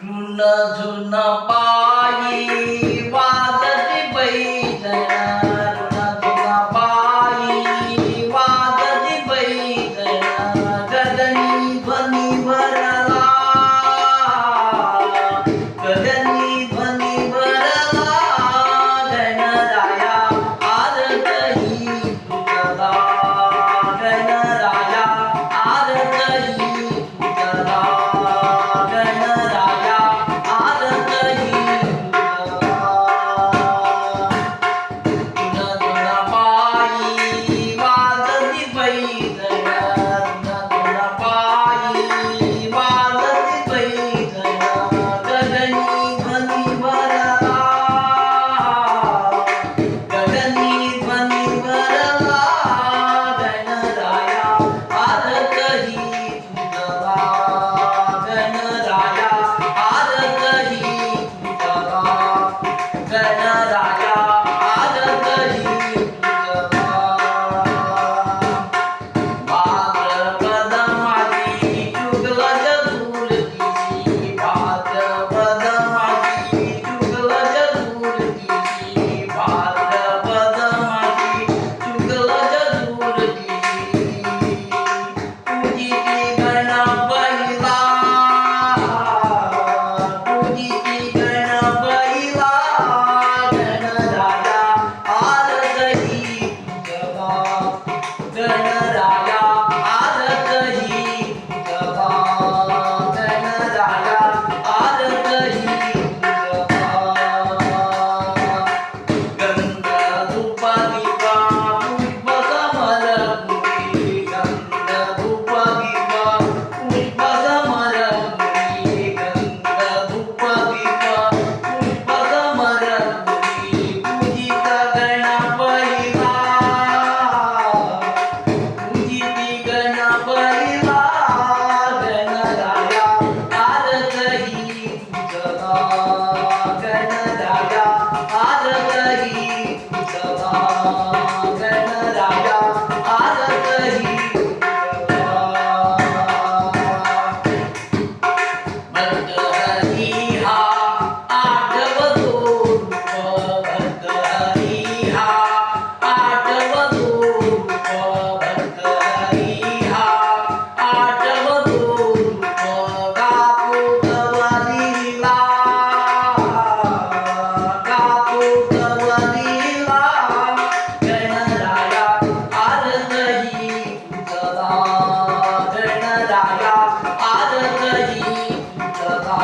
झुन झुन पायी वाजती पैंजण झुन झुन पायी वाजती पैंजण गगनी ध्वनी भरला गगनी ध्वनी भरला गणराया आरतही तुझला गणराया आरतही तुझला गणराया आरतही तुझला झुन झुन पायी वाजती पैंजण झुन झुन पायी वाजती पैंजण गगनी ध्वनी भरला गगनी ध्वनी भरला गणराया आरतही तुझला गणराया आरतही तुझला गणराया आरतही तुझला भाद्रपद माझी जुगलज धूलतीची भाद्रपद माझी जुगलज धूलतीची भाद्रपद माझी जुगलज धूलतीची पूजिती गणपतीला पूजिती गणपतीला गणराया आरतही तुझला गणराया आरतही तुझला गणराया आरतही तुझला गंध धूप दीपा पुष्प समर मुली गंध धूप दीपा पुष्प समर मुली गंध धूप दीपा पुष्प समर मुली पूजित गणपतीला पूजिती गणपतीला गणराया आरतही तुझला गणराया आरतही तुझला गणराया आरतही भर्तहरी हा आठवतो रूप भर्तहरी हा आठवतो रूप भर्तहरी हा आठवतो रूप गातो कवलीला गातो कवलीला गणराया आरतही तुझला गणराया आरतही तुझला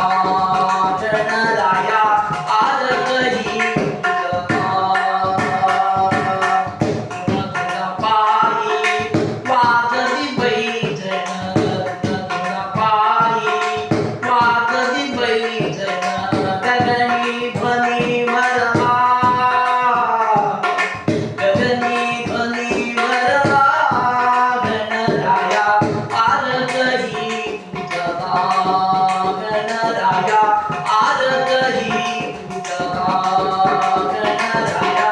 गणराया आरतही तुझला झुन झुन पायी वाजती पैंजण झुन झुन पायी वाजती पैंजण गगनी ध्वनी भरला गगनी ध्वनी भरला गणराया आरतही तुझला गणराया आरतही तुझला गणराया